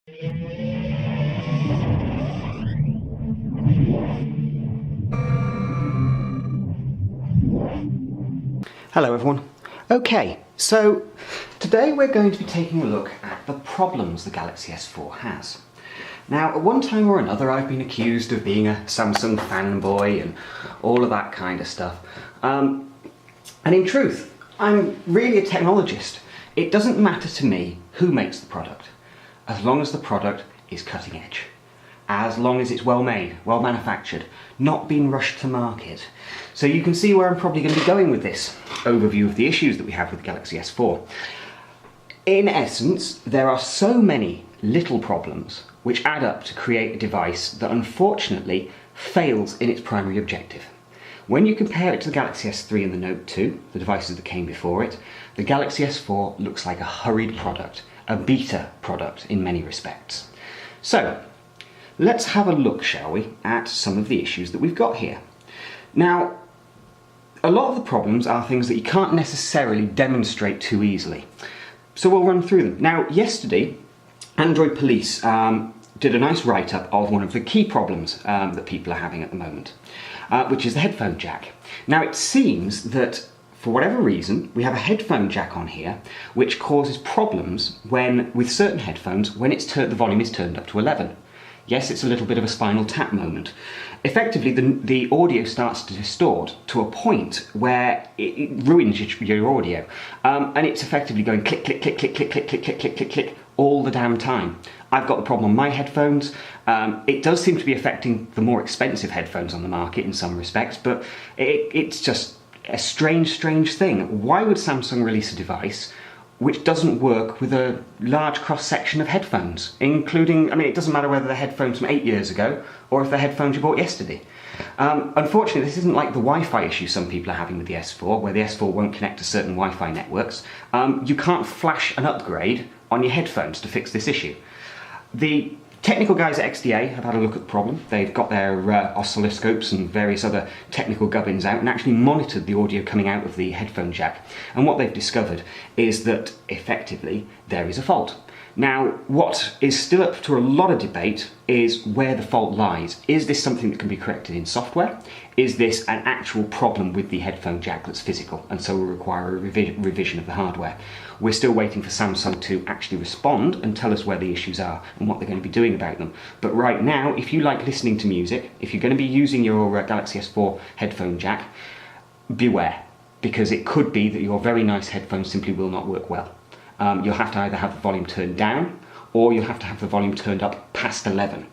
Hello everyone. Okay, so today we're going to be taking a look at the problems the Galaxy S4 has. Now, at one time or another I've been accused of being a Samsung fanboy and all of that kind of stuff. And in truth, I'm really a technologist. It doesn't matter to me who makes the product, as long as the product is cutting edge. As long as it's well made, well manufactured, not being rushed to market. So you can see where I'm probably going to be going with this overview of the issues that we have with the Galaxy S4. In essence, there are so many little problems which add up to create a device that unfortunately fails in its primary objective. When you compare it to the Galaxy S3 and the Note 2, the devices that came before it, the Galaxy S4 looks like a hurried product, a beta product in many respects. So, let's have a look, shall we, at some of the issues that we've got here. Now, a lot of the problems are things that you can't necessarily demonstrate too easily. So we'll run through them. Now, yesterday, Android Police did a nice write-up of one of the key problems that people are having at the moment, which is the headphone jack. Now, it seems that for whatever reason, we have a headphone jack on here, which causes problems with certain headphones when the volume is turned up to 11. Yes, it's a little bit of a spinal tap moment. Effectively, the audio starts to distort to a point where it ruins your audio. And it's effectively going click, click, click, click, click, click, click, click, click, click, click, all the damn time. I've got the problem on my headphones. It does seem to be affecting the more expensive headphones on the market in some respects, but it's just a strange thing. Why would Samsung release a device which doesn't work with a large cross-section of headphones, including, it doesn't matter whether they're headphones from 8 years ago or if they're headphones you bought yesterday. Unfortunately, this isn't like the Wi-Fi issue some people are having with the S4, where the S4 won't connect to certain Wi-Fi networks. You can't flash an upgrade on your headphones to fix this issue. The technical guys at XDA have had a look at the problem. They've got their oscilloscopes and various other technical gubbins out and actually monitored the audio coming out of the headphone jack. And what they've discovered is that, effectively, there is a fault. Now, what is still up to a lot of debate is where the fault lies. Is this something that can be corrected in software? Is this an actual problem with the headphone jack that's physical and so will require a revision of the hardware? We're still waiting for Samsung to actually respond and tell us where the issues are and what they're going to be doing about them. But right now, if you like listening to music, if you're going to be using your Galaxy S4 headphone jack, beware, because it could be that your very nice headphones simply will not work well. You'll have to either have the volume turned down or you'll have to have the volume turned up past 11.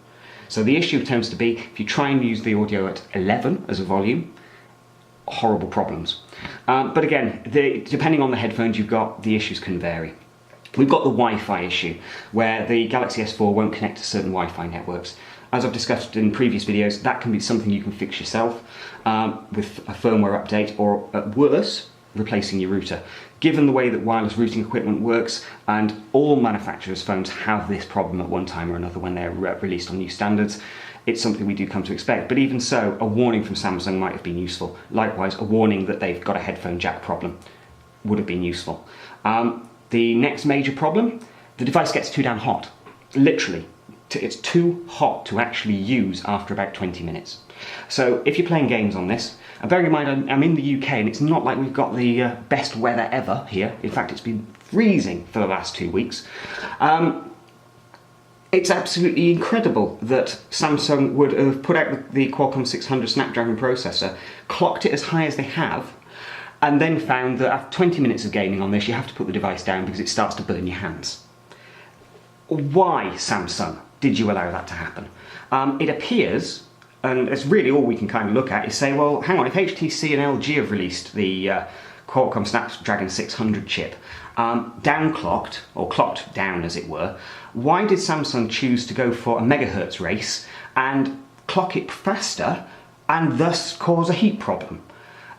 So the issue tends to be, if you try and use the audio at 11 as a volume, horrible problems. But again, depending on the headphones you've got, the issues can vary. We've got the Wi-Fi issue, where the Galaxy S4 won't connect to certain Wi-Fi networks. As I've discussed in previous videos, that can be something you can fix yourself with a firmware update, or at worst, replacing your router. Given the way that wireless routing equipment works, and all manufacturers' phones have this problem at one time or another when they're released on new standards, it's something we do come to expect. But even so, a warning from Samsung might have been useful. Likewise, a warning that they've got a headphone jack problem would have been useful. The next major problem, the device gets too damn hot. Literally, it's too hot to actually use after about 20 minutes. So if you're playing games on this, and bearing in mind I'm in the UK and it's not like we've got the best weather ever here. In fact, it's been freezing for the last 2 weeks. It's absolutely incredible that Samsung would have put out the Qualcomm 600 Snapdragon processor, clocked it as high as they have, and then found that after 20 minutes of gaming on this, you have to put the device down because it starts to burn your hands. Why, Samsung, did you allow that to happen? It appears, and it's really all we can kind of look at, is say, well, hang on, if HTC and LG have released the Qualcomm Snapdragon 600 chip, downclocked, or clocked down as it were, why did Samsung choose to go for a megahertz race and clock it faster and thus cause a heat problem?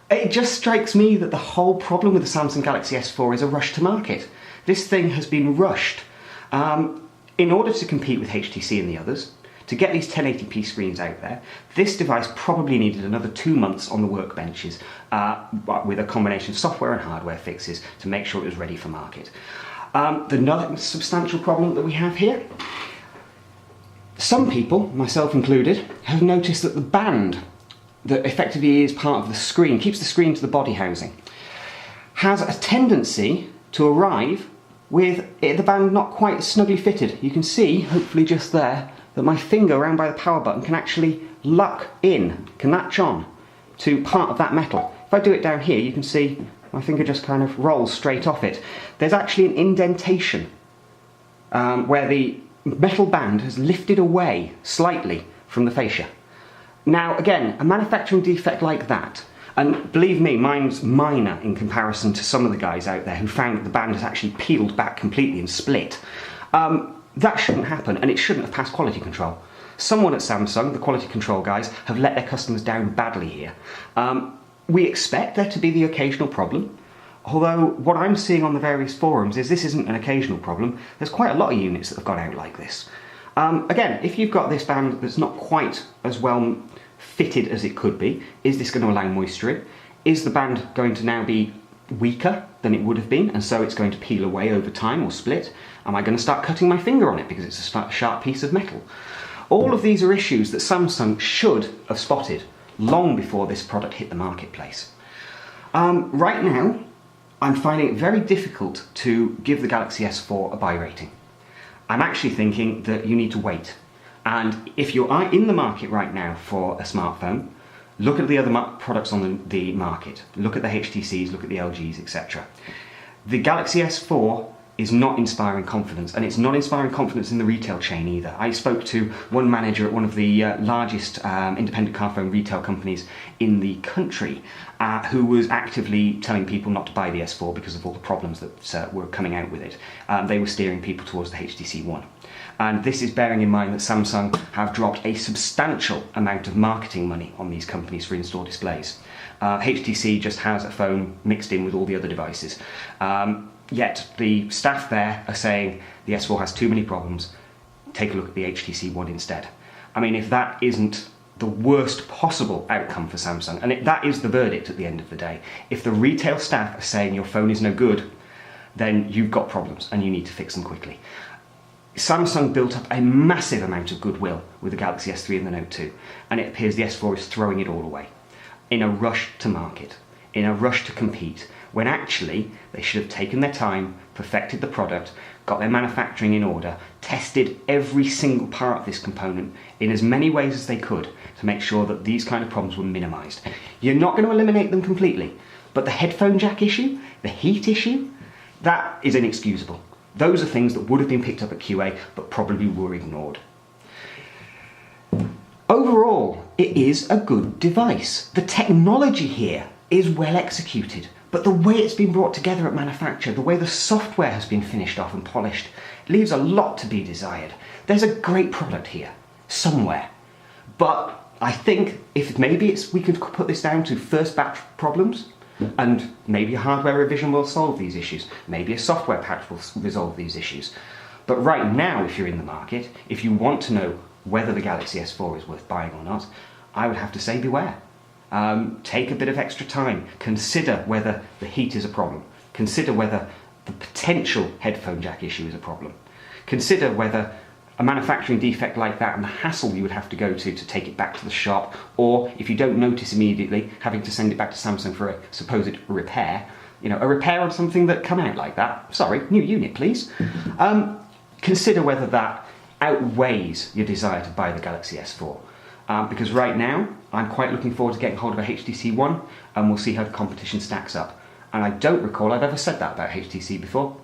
It just strikes me that the whole problem with the Samsung Galaxy S4 is a rush to market. This thing has been rushed. In order to compete with HTC and the others, to get these 1080p screens out there, this device probably needed another 2 months on the workbenches with a combination of software and hardware fixes to make sure it was ready for market. Another substantial problem that we have here, Some people, myself included, have noticed that the band that effectively is part of the screen, keeps the screen to the body housing, has a tendency to arrive with the band not quite snugly fitted. You can see, hopefully just there, that my finger around by the power button can actually lock in, can latch on to part of that metal. If I do it down here, you can see my finger just kind of rolls straight off it. There's actually an indentation where the metal band has lifted away slightly from the fascia. Now again, a manufacturing defect like that, and believe me, mine's minor in comparison to some of the guys out there who found that the band has actually peeled back completely and split. That shouldn't happen, and it shouldn't have passed quality control. Someone at Samsung, the quality control guys, have let their customers down badly here. We expect there to be the occasional problem, although what I'm seeing on the various forums is this isn't an occasional problem. There's quite a lot of units that have gone out like this. Again, if you've got this band that's not quite as well fitted as it could be, is this going to allow moisture in? Is the band going to now be weaker than it would have been, and so it's going to peel away over time or split? Am I going to start cutting my finger on it because it's a sharp piece of metal? All of these are issues that Samsung should have spotted long before this product hit the marketplace. Right now, I'm finding it very difficult to give the Galaxy S4 a buy rating. I'm actually thinking that you need to wait. And if you are in the market right now for a smartphone, look at the other products on the market. Look at the HTCs, look at the LGs, etc. The Galaxy S4 is not inspiring confidence, and it's not inspiring confidence in the retail chain either. I spoke to one manager at one of the largest independent car phone retail companies in the country who was actively telling people not to buy the S4 because of all the problems that were coming out with it. They were steering people towards the HTC One. And this is bearing in mind that Samsung have dropped a substantial amount of marketing money on these companies for in-store displays. HTC just has a phone mixed in with all the other devices. Yet the staff there are saying the S4 has too many problems, take a look at the HTC One instead. I mean, if that isn't the worst possible outcome for Samsung, and that is the verdict at the end of the day, if the retail staff are saying your phone is no good, then you've got problems and you need to fix them quickly. Samsung built up a massive amount of goodwill with the Galaxy S3 and the Note 2, and it appears the S4 is throwing it all away in a rush to market, in a rush to compete, when actually they should have taken their time, perfected the product, got their manufacturing in order, tested every single part of this component in as many ways as they could to make sure that these kind of problems were minimised. You're not going to eliminate them completely, but the headphone jack issue, the heat issue, that is inexcusable. Those are things that would have been picked up at QA, but probably were ignored. Overall, it is a good device. The technology here is well executed, but the way it's been brought together at manufacture, the way the software has been finished off and polished, leaves a lot to be desired. There's a great product here, somewhere. But I think if we could put this down to first batch problems, and maybe a hardware revision will solve these issues, maybe a software patch will resolve these issues. But right now, if you're in the market, if you want to know whether the Galaxy S4 is worth buying or not, I would have to say beware. Take a bit of extra time, consider whether the heat is a problem, consider whether the potential headphone jack issue is a problem, consider whether a manufacturing defect like that and the hassle you would have to go to take it back to the shop, or if you don't notice immediately, having to send it back to Samsung for a supposed repair, a repair on something that come out like that. Sorry, new unit please. Consider whether that outweighs your desire to buy the Galaxy S4. Because right now, I'm quite looking forward to getting hold of a HTC One, and we'll see how the competition stacks up. And I don't recall I've ever said that about HTC before.